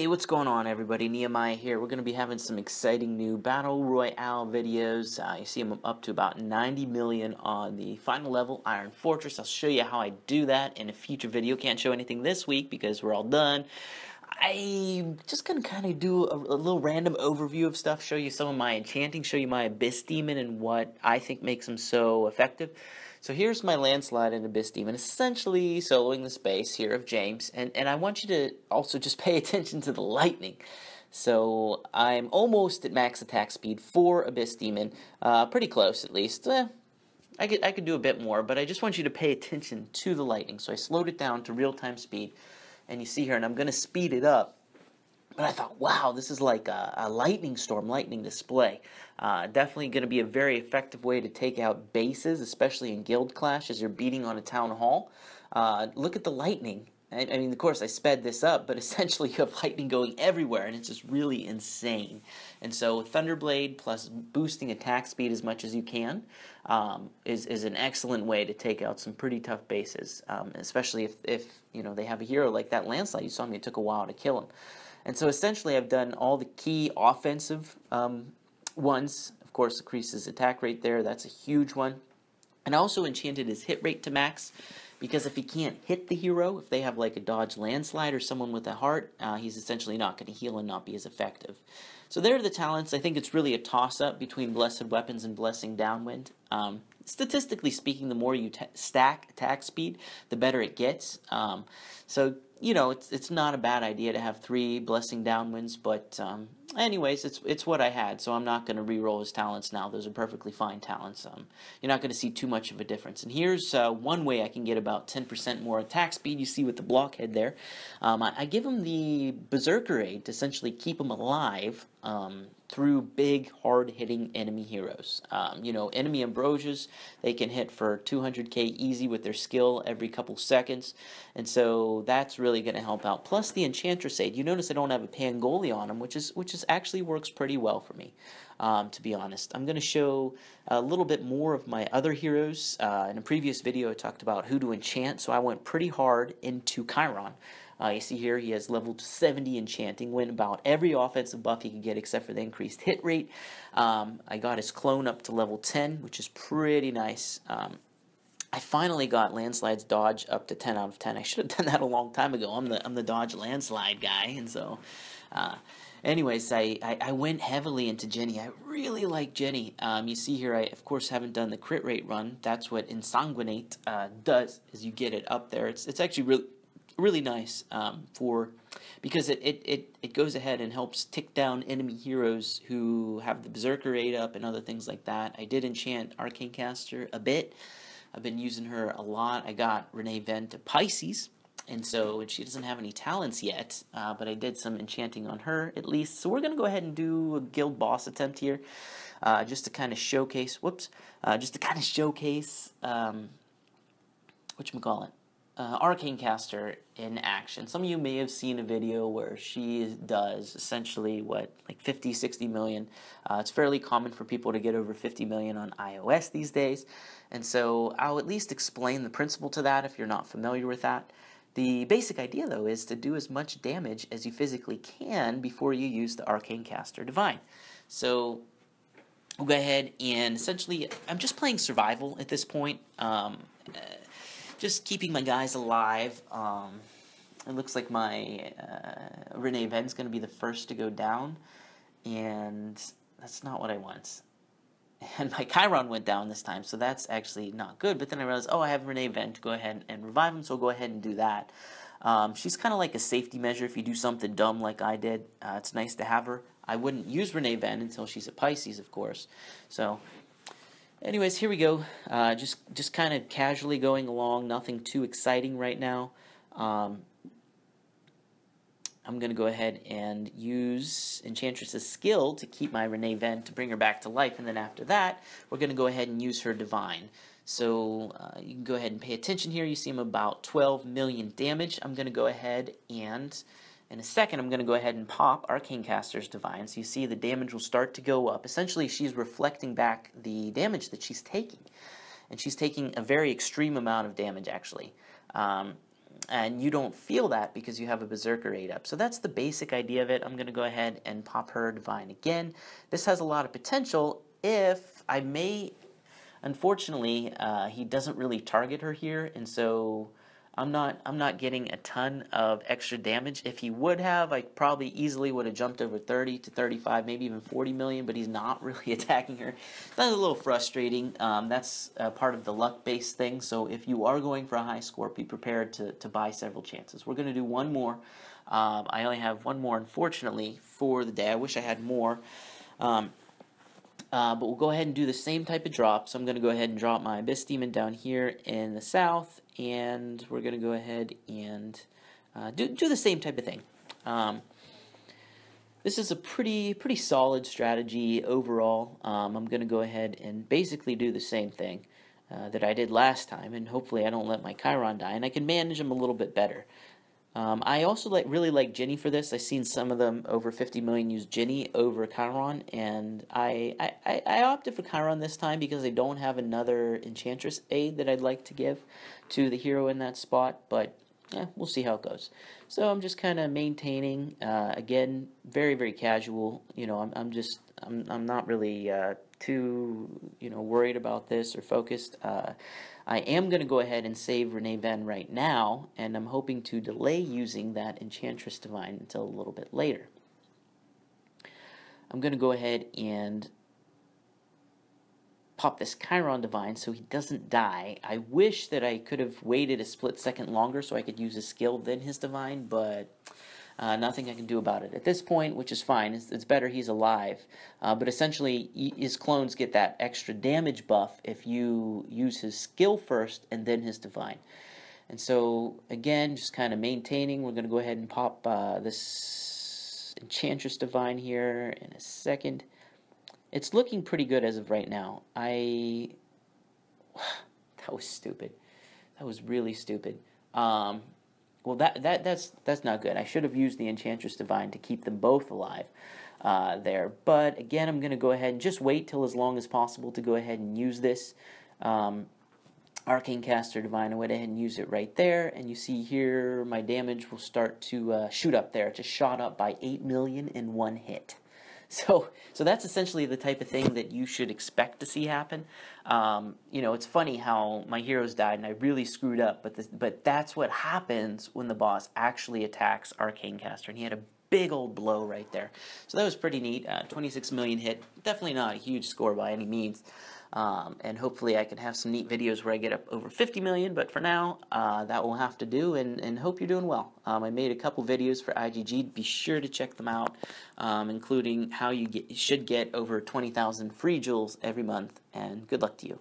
Hey, what's going on, everybody? Nehemiah here. We're going to be having some exciting new Battle Royale videos. You see I'm up to about 90 million on the final level, Iron Fortress. I'll show you how I do that in a future video. Can't show anything this week because we're all done. I'm just going to kind of do a little random overview of stuff, show you some of my enchanting, show you my Abyss Demon and what I think makes him so effective. So here's my Landslide and Abyss Demon, essentially soloing the space here of James, and I want you to also just pay attention to the lightning. So I'm almost at max attack speed for Abyss Demon, pretty close at least. I could do a bit more, but I just want you to pay attention to the lightning. So I slowed it down to real-time speed, and you see here, and I'm going to speed it up. But I thought, wow, this is like a lightning storm, lightning display. Definitely going to be a very effective way to take out bases, especially in Guild Clash as you're beating on a town hall. Look at the lightning. I mean, of course, I sped this up, but essentially you have lightning going everywhere, and it's just really insane. And so Thunderblade plus boosting attack speed as much as you can is an excellent way to take out some pretty tough bases, especially if you know they have a hero like that Landslide. You saw me; it took a while to kill him. And so essentially I've done all the key offensive ones. Of course, increases attack rate there. That's a huge one. And I also enchanted his hit rate to max, because if he can't hit the hero, if they have like a dodge Landslide or someone with a heart, he's essentially not going to heal and not be as effective. So there are the talents. I think it's really a toss-up between Blessed Weapons and Blessing Downwind. Statistically speaking, the more you stack attack speed, the better it gets. So, you know, it's not a bad idea to have 3 Blessing Downwinds, but anyways, it's what I had, so I'm not going to re-roll his talents now. Those are perfectly fine talents. You're not going to see too much of a difference. And here's one way I can get about 10% more attack speed. You see with the blockhead there. I give him the Berserker Aid to essentially keep him alive through big, hard-hitting enemy heroes. You know, enemy Ambrosias, they can hit for 200k easy with their skill every couple seconds, and so that's really going to help out. Plus the Enchantress Aid. You notice I don't have a Pangoli on him, which is actually works pretty well for me, to be honest. I'm going to show a little bit more of my other heroes. In a previous video, I talked about who to enchant, so I went pretty hard into Chiron. You see here he has level 70 enchanting, went about every offensive buff he could get except for the increased hit rate. I got his clone up to level 10, which is pretty nice. I finally got Landslide's dodge up to 10 out of 10. I should have done that a long time ago. I'm the dodge Landslide guy, and so anyways, I went heavily into Jenny. I really like Jenny. You see here, I of course haven't done the crit rate run. That's what Insanguinate does, is you get it up there. It's actually really nice because it goes ahead and helps tick down enemy heroes who have the Berserker Aid up and other things like that. I did enchant Arcane Caster a bit. I've been using her a lot. I got Renee Ven to Pisces, and she doesn't have any talents yet, but I did some enchanting on her at least. So we're going to go ahead and do a guild boss attempt here, just to kind of showcase, whatchamacallit, Arcane Caster in action. Some of you may have seen a video where she does essentially what, like 50, 60 million. It's fairly common for people to get over 50 million on iOS these days. And so I'll at least explain the principle to that if you're not familiar with that. The basic idea, though, is to do as much damage as you physically can before you use the Arcane Caster Divine. So we'll go ahead and essentially, I'm just playing survival at this point. Just keeping my guys alive. It looks like my Renee Ven's going to be the first to go down, and that's not what I want. And my Chiron went down this time, so that's actually not good. But then I realized, oh, I have Renee Ven to go ahead and revive him, so I'll go ahead and do that. She's kind of like a safety measure if you do something dumb like I did. It's nice to have her. I wouldn't use Renee Ven until she's a Pisces, of course. So anyways, here we go. Just kind of casually going along. Nothing too exciting right now. I'm going to go ahead and use Enchantress's skill to keep my Renee Ven to bring her back to life. And then after that, we're going to go ahead and use her Divine. So you can go ahead and pay attention here. You see him about 12 million damage. I'm going to go ahead and in a second, I'm going to go ahead and pop Arcane Caster's Divine. So you see the damage will start to go up. Essentially, she's reflecting back the damage that she's taking. And she's taking a very extreme amount of damage, actually. and you don't feel that because you have a Berserker 8 up. So that's the basic idea of it. I'm going to go ahead and pop her Divine again. This has a lot of potential if I may... Unfortunately, he doesn't really target her here, and so I'm not getting a ton of extra damage. If he would have, I probably easily would have jumped over 30 to 35, maybe even 40 million, but he's not really attacking her. That's a little frustrating. That's part of the luck-based thing, so if you are going for a high score, be prepared to buy several chances. We're going to do one more. I only have one more, unfortunately, for the day. I wish I had more. But we'll go ahead and do the same type of drop. So I'm going to go ahead and drop my Abyss Demon down here in the south, and we're going to go ahead and do the same type of thing. This is a pretty solid strategy overall. I'm going to go ahead and basically do the same thing that I did last time, and hopefully I don't let my Chiron die, and I can manage them a little bit better. I also really like Ginny for this. I've seen some of them over 50 million use Ginny over Chiron, and I opted for Chiron this time because I don't have another Enchantress aid that I'd like to give to the hero in that spot, but we'll see how it goes. So I'm just kind of maintaining, again, very casual. You know, I'm not really too worried about this or focused. I am going to go ahead and save Renee Ven right now, and I'm hoping to delay using that Enchantress Divine until a little bit later. I'm going to go ahead and pop this Chiron Divine so he doesn't die. I wish that I could have waited a split second longer so I could use his skill then his Divine, but nothing I can do about it at this point, which is fine. It's better he's alive. But essentially, his clones get that extra damage buff if you use his skill first and then his Divine. And so, again, just kind of maintaining. We're going to go ahead and pop this Enchantress Divine here in a second. It's looking pretty good as of right now. That was stupid. That was really stupid. Well, that's not good. I should have used the Enchantress Divine to keep them both alive there. But again, I'm going to go ahead and just wait till as long as possible to go ahead and use this Arcane Caster Divine. I went ahead and use it right there. And you see here my damage will start to shoot up there. It just shot up by 8 million in one hit. So that's essentially the type of thing that you should expect to see happen. You know, it's funny how my heroes died and I really screwed up, but that's what happens when the boss actually attacks Arcane Caster, and he had a big old blow right there. So that was pretty neat. 26 million hit, definitely not a huge score by any means. And hopefully I can have some neat videos where I get up over 50 million, but for now, that will have to do, and hope you're doing well. I made a couple videos for IGG. Be sure to check them out, including how you should get over 20,000 free jewels every month, and good luck to you.